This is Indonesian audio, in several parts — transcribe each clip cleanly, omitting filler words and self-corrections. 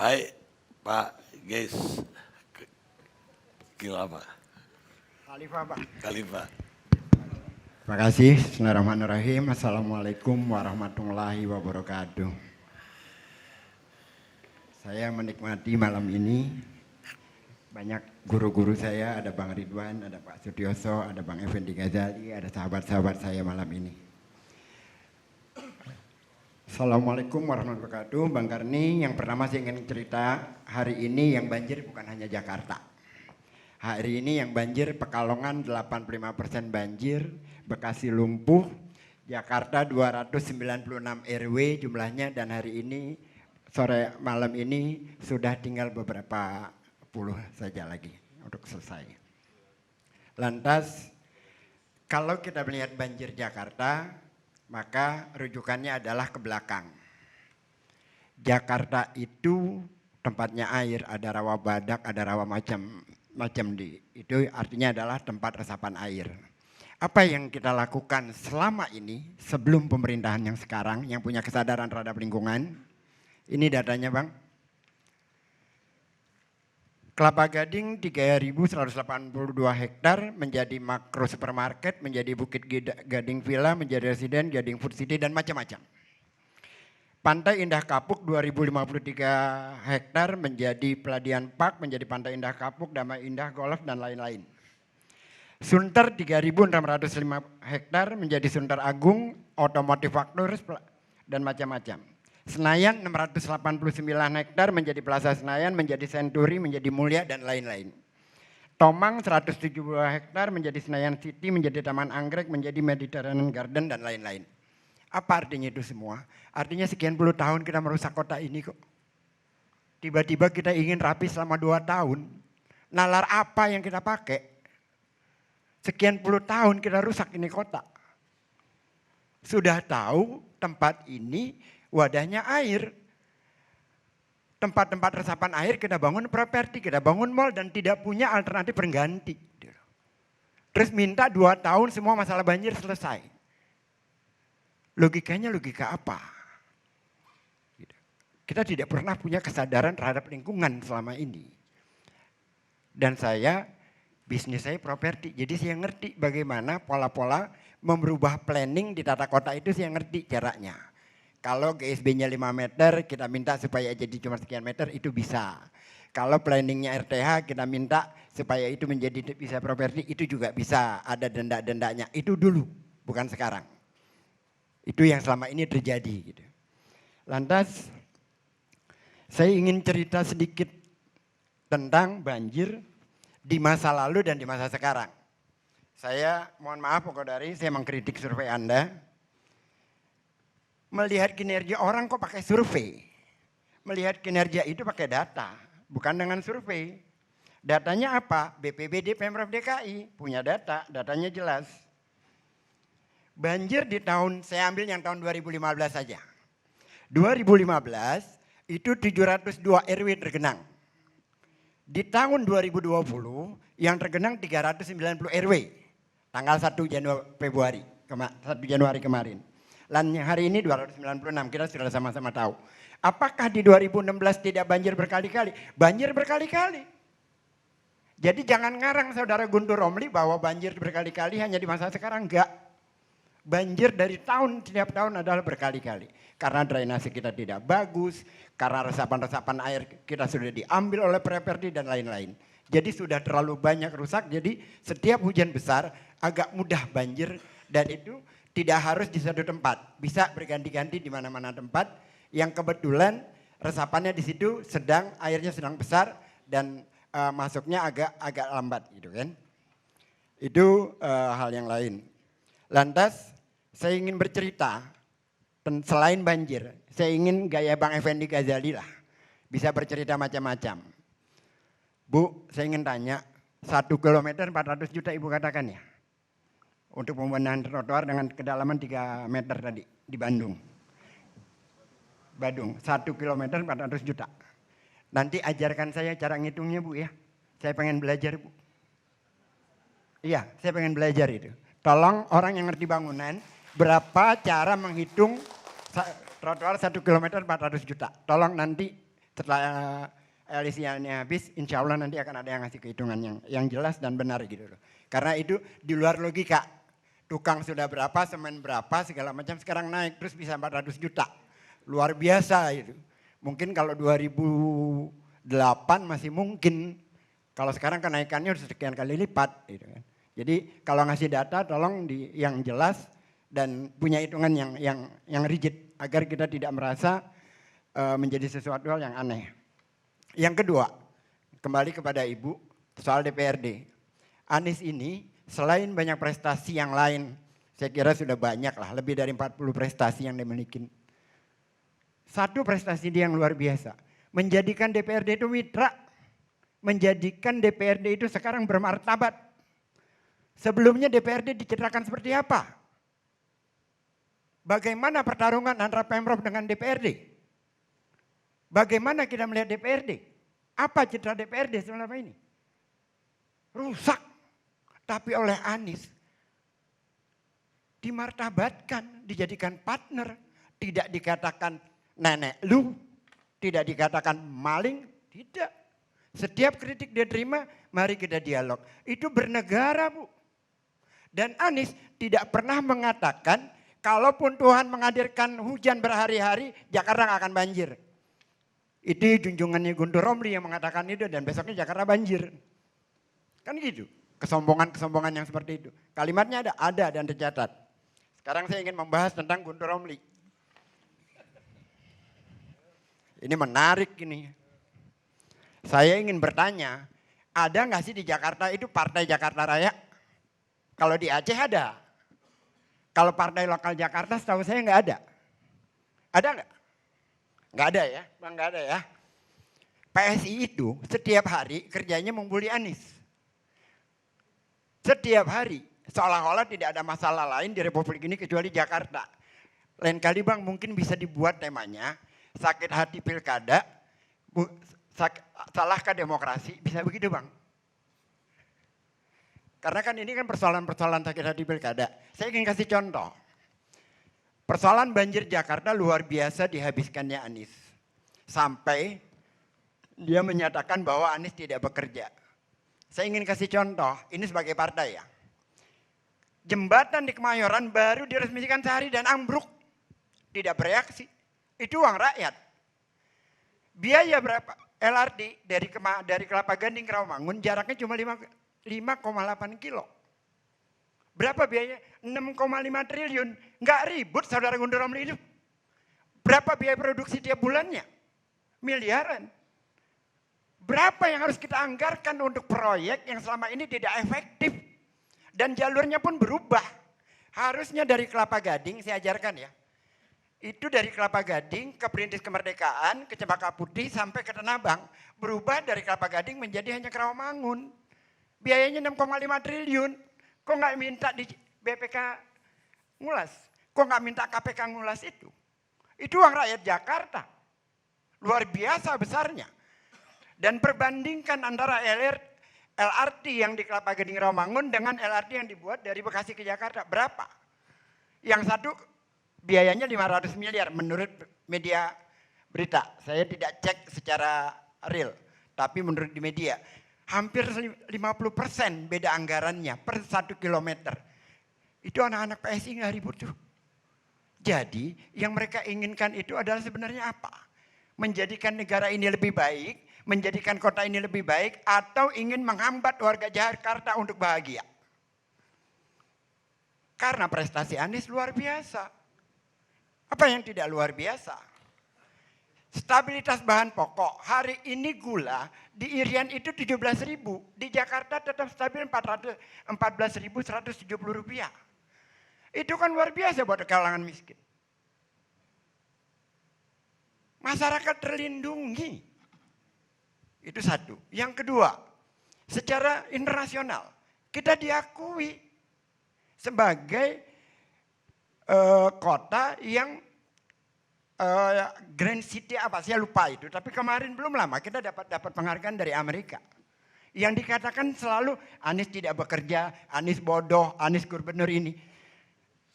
Baik, Pak Geis. Gimana Pak? Khalifah, Pak. Khalifah. Terima kasih. Bismillahirrahmanirrahim. Assalamualaikum warahmatullahi wabarakatuh. Saya menikmati malam ini. Banyak guru-guru saya, ada Bang Ridwan, ada Pak Sutioso, ada Bang Effendi Ghazali, ada sahabat-sahabat saya malam ini. Assalamualaikum warahmatullahi wabarakatuh. Bang Karni, yang pertama saya ingin cerita, hari ini yang banjir bukan hanya Jakarta. Hari ini yang banjir Pekalongan 85% banjir, Bekasi lumpuh, Jakarta 296 RW jumlahnya, dan hari ini sore malam ini sudah tinggal beberapa puluh saja lagi untuk selesai. Lantas kalau kita melihat banjir Jakarta, maka rujukannya adalah ke belakang. Jakarta itu tempatnya air, ada rawa badak, ada rawa macam di itu artinya adalah tempat resapan air. Apa yang kita lakukan selama ini sebelum pemerintahan yang sekarang yang punya kesadaran terhadap lingkungan? Ini datanya, Bang. Kelapa Gading 3.182 hektar menjadi makro supermarket, menjadi Bukit Gading Villa, menjadi residen, Gading Food City, dan macam-macam. Pantai Indah Kapuk 2.053 hektar menjadi Peladian Park, menjadi Pantai Indah Kapuk, Damai Indah Golf, dan lain-lain. Sunter 3.605 hektar menjadi Sunter Agung, Otomotif Factors, dan macam-macam. Senayan 689 hektar menjadi Plaza Senayan, menjadi Century, menjadi Mulia, dan lain-lain. Tomang 172 hektar menjadi Senayan City, menjadi Taman Anggrek, menjadi Mediterranean Garden, dan lain-lain. Apa artinya itu semua? Artinya sekian puluh tahun kita merusak kota ini kok. Tiba-tiba kita ingin rapi selama 2 tahun. Nalar apa yang kita pakai? Sekian puluh tahun kita rusak ini kota. Sudah tahu tempat ini wadahnya air. Tempat-tempat resapan air kita bangun properti, kita bangun mall, dan tidak punya alternatif pengganti. Terus minta 2 tahun semua masalah banjir selesai. Logikanya logika apa? Kita tidak pernah punya kesadaran terhadap lingkungan selama ini. Dan bisnis saya properti, jadi saya ngerti bagaimana pola-pola merubah planning di tata kota itu, saya ngerti caranya. Kalau GSB-nya 5 meter, kita minta supaya jadi cuma sekian meter, itu bisa. Kalau planningnya RTH, kita minta supaya itu menjadi bisa properti, itu juga bisa. Ada denda-dendanya, itu dulu, bukan sekarang. Itu yang selama ini terjadi. Gitu. Lantas, saya ingin cerita sedikit tentang banjir di masa lalu dan di masa sekarang. Saya mohon maaf Pak Kodari, saya mengkritik survei Anda. Melihat kinerja orang kok pakai survei. Melihat kinerja itu pakai data, bukan dengan survei. Datanya apa? BPBD Pemprov DKI punya data, datanya jelas. Banjir di saya ambil yang tahun 2015 saja. 2015 itu 702 RW tergenang. Di tahun 2020 yang tergenang 390 RW. Tanggal 1 Januari kemarin. Dan hari ini 296, kita sudah sama-sama tahu. Apakah di 2016 tidak banjir berkali-kali? Banjir berkali-kali. Jadi jangan ngarang saudara Guntur Romli bahwa banjir berkali-kali hanya di masa sekarang, enggak. Banjir dari setiap tahun adalah berkali-kali. Karena drainase kita tidak bagus, karena resapan-resapan air kita sudah diambil oleh properti dan lain-lain. Jadi sudah terlalu banyak rusak, jadi setiap hujan besar agak mudah banjir, dan itu tidak harus di satu tempat, bisa berganti-ganti di mana-mana tempat yang kebetulan resapannya di situ airnya sedang besar dan masuknya agak lambat gitu kan. Itu hal yang lain. Lantas saya ingin bercerita selain banjir, saya ingin gaya Bang Effendi Ghazali lah, bisa bercerita macam-macam. Bu, saya ingin tanya, 1 kilometer 400 juta Ibu katakan ya? Untuk pembenahan trotoar dengan kedalaman 3 meter tadi di Bandung. 1 kilometer 400 juta. Nanti ajarkan saya cara ngitungnya Bu ya. Saya pengen belajar Bu. Iya, saya pengen belajar itu. Tolong orang yang ngerti bangunan, berapa cara menghitung trotoar 1 kilometer 400 juta. Tolong nanti Setelah LC-nya habis, insya Allah nanti akan ada yang ngasih kehitungan yang jelas dan benar gitu loh. Karena itu di luar logika. Tukang sudah berapa, semen berapa, segala macam sekarang naik terus bisa 400 juta. Luar biasa itu. Mungkin kalau 2008 masih mungkin. Kalau sekarang kenaikannya sudah sekian kali lipat gitu kan. Jadi kalau ngasih data tolong yang jelas dan punya hitungan yang rigid agar kita tidak merasa menjadi sesuatu hal yang aneh. Yang kedua, kembali kepada Ibu soal DPRD. Anies ini selain banyak prestasi yang lain, saya kira sudah banyak lah, lebih dari 40 prestasi yang dimiliki. Satu prestasi dia yang luar biasa, menjadikan DPRD itu mitra, menjadikan DPRD itu sekarang bermartabat. Sebelumnya DPRD dicitrakan seperti apa? Bagaimana pertarungan antara Pemprov dengan DPRD? Bagaimana kita melihat DPRD? Apa citra DPRD selama ini? Rusak. Tapi oleh Anies dimartabatkan, dijadikan partner, tidak dikatakan nenek lu, tidak dikatakan maling, tidak. Setiap kritik dia terima, mari kita dialog. Itu bernegara, Bu. Dan Anies tidak pernah mengatakan kalaupun Tuhan menghadirkan hujan berhari-hari, Jakarta nggak akan banjir. Itu junjungannya Guntur Romli yang mengatakan itu dan besoknya Jakarta banjir. Kan gitu. Kesombongan-kesombongan yang seperti itu. Kalimatnya ada dan tercatat. Sekarang saya ingin membahas tentang Guntur Romli. Ini menarik ini. Saya ingin bertanya, ada nggak sih di Jakarta itu Partai Jakarta Raya? Kalau di Aceh ada. Kalau partai lokal Jakarta setahu saya nggak ada. Ada nggak? Nggak ada ya, Bang, nggak ada ya. PSI itu setiap hari kerjanya membuli Anies. Setiap hari, seolah-olah tidak ada masalah lain di Republik ini kecuali Jakarta. Lain kali Bang mungkin bisa dibuat temanya, sakit hati pilkada, salahkah demokrasi, bisa begitu Bang. Karena kan ini kan persoalan-persoalan sakit hati pilkada. Saya ingin kasih contoh. Persoalan banjir Jakarta luar biasa dihabiskannya Anies. Sampai dia menyatakan bahwa Anies tidak bekerja. Saya ingin kasih contoh, ini sebagai partai ya. Jembatan di Kemayoran baru diresmikan sehari dan ambruk. Tidak bereaksi. Itu uang rakyat. Biaya berapa? LRT dari Kelapa Gading ke Rawamangun jaraknya cuma 5,8 kilo. Berapa biayanya? 6,5 triliun. Nggak ribut saudara Guntur Romli itu. Berapa biaya produksi tiap bulannya? Miliaran. Berapa yang harus kita anggarkan untuk proyek yang selama ini tidak efektif. Dan jalurnya pun berubah. Harusnya dari Kelapa Gading, saya ajarkan ya. Itu dari Kelapa Gading ke Perintis Kemerdekaan, ke Cempaka Putih sampai ke Tanah Abang. Berubah dari Kelapa Gading menjadi hanya ke Rawamangun. Biayanya 6,5 triliun. Kok nggak minta di BPK ngulas? Kok nggak minta KPK ngulas itu? Itu uang rakyat Jakarta. Luar biasa besarnya. Dan perbandingkan antara LRT yang di Kelapa Gading Rawamangun dengan LRT yang dibuat dari Bekasi ke Jakarta. Berapa? Yang satu biayanya 500 miliar menurut media berita. Saya tidak cek secara real. Tapi menurut di media. Hampir 50% beda anggarannya per 1 kilometer. Itu anak-anak PSI nggak ribut tuh. Jadi yang mereka inginkan itu adalah sebenarnya apa? Menjadikan negara ini lebih baik, menjadikan kota ini lebih baik, atau ingin menghambat warga Jakarta untuk bahagia. Karena prestasi Anies luar biasa. Apa yang tidak luar biasa? Stabilitas bahan pokok, hari ini gula di Irian itu 17.000, di Jakarta tetap stabil 14.170 rupiah. Itu kan luar biasa buat kalangan miskin. Masyarakat terlindungi. Itu satu. Yang kedua, secara internasional kita diakui sebagai kota yang Grand City apa saya lupa itu, tapi kemarin belum lama kita dapat penghargaan dari Amerika. Yang dikatakan selalu Anies tidak bekerja, Anies bodoh, Anies gubernur ini.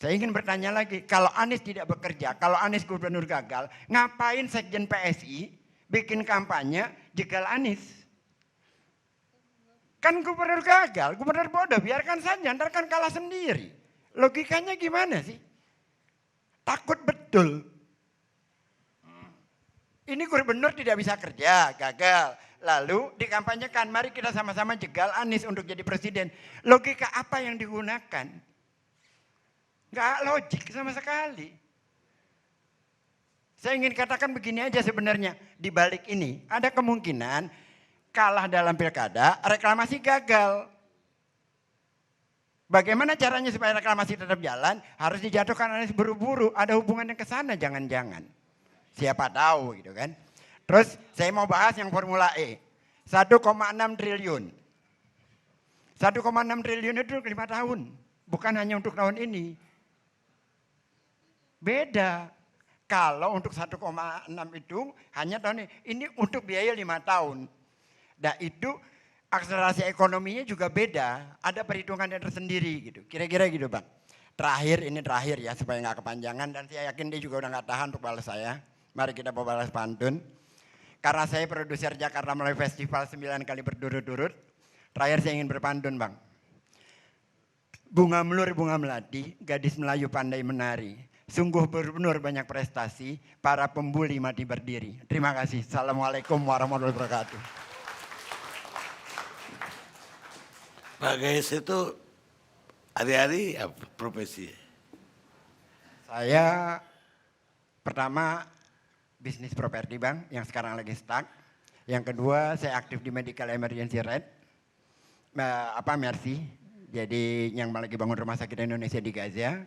Saya ingin bertanya lagi, kalau Anies tidak bekerja, kalau Anies gubernur gagal, ngapain Sekjen PSI bikin kampanye jegal Anies. Kan gubernur gagal, gubernur bodoh, biarkan saja, ntar kan kalah sendiri. Logikanya gimana sih? Takut betul. Ini gubernur tidak bisa kerja, gagal. Lalu dikampanyekan, mari kita sama-sama jegal Anies untuk jadi presiden. Logika apa yang digunakan? Nggak logik sama sekali. Saya ingin katakan begini aja sebenarnya. Di balik ini ada kemungkinan kalah dalam pilkada, reklamasi gagal. Bagaimana caranya supaya reklamasi tetap jalan? Harus dijatuhkan Anies buru-buru. Ada hubungannya ke sana jangan-jangan. Siapa tahu gitu kan. Terus saya mau bahas yang Formula E. 1,6 triliun. 1,6 triliun itu 5 tahun. Bukan hanya untuk tahun ini. Beda. Kalau untuk 1,6 itu hanya tahun ini. Ini untuk biaya 5 tahun. Dan itu akselerasi ekonominya juga beda. Ada perhitungan yang tersendiri gitu. Kira-kira gitu Bang. Ini terakhir ya supaya nggak kepanjangan. Dan saya yakin dia juga udah nggak tahan untuk balas saya. Mari kita balas pantun. Karena saya produser Jakarta Melayu Festival 9 kali berturut-turut. Terakhir saya ingin berpantun Bang. Bunga melur bunga melati, gadis Melayu pandai menari. Sungguh gubernur banyak prestasi, para pembuli mati berdiri. Terima kasih. Assalamualaikum warahmatullahi wabarakatuh. Pak Gais itu hari-hari apa profesi? Saya pertama bisnis properti Bang yang sekarang lagi stuck. Yang kedua saya aktif di Medical Emergency Red. Mercy. Jadi yang lagi bangun rumah sakit Indonesia di Gaza.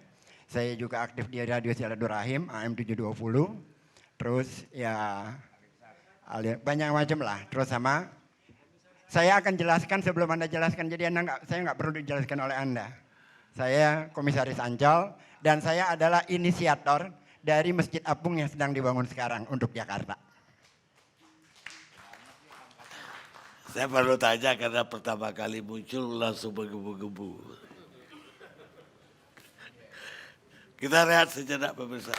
Saya juga aktif di Radio Silaturahim AM 720. Terus ya banyak macam lah. Terus sama saya akan jelaskan sebelum Anda jelaskan. Jadi saya nggak perlu dijelaskan oleh Anda. Saya Komisaris Ancol dan saya adalah inisiator dari Masjid Apung yang sedang dibangun sekarang untuk Jakarta. Saya baru tanya karena pertama kali muncul langsung menggebu-gebu. Kita rehat sejenak pemirsa.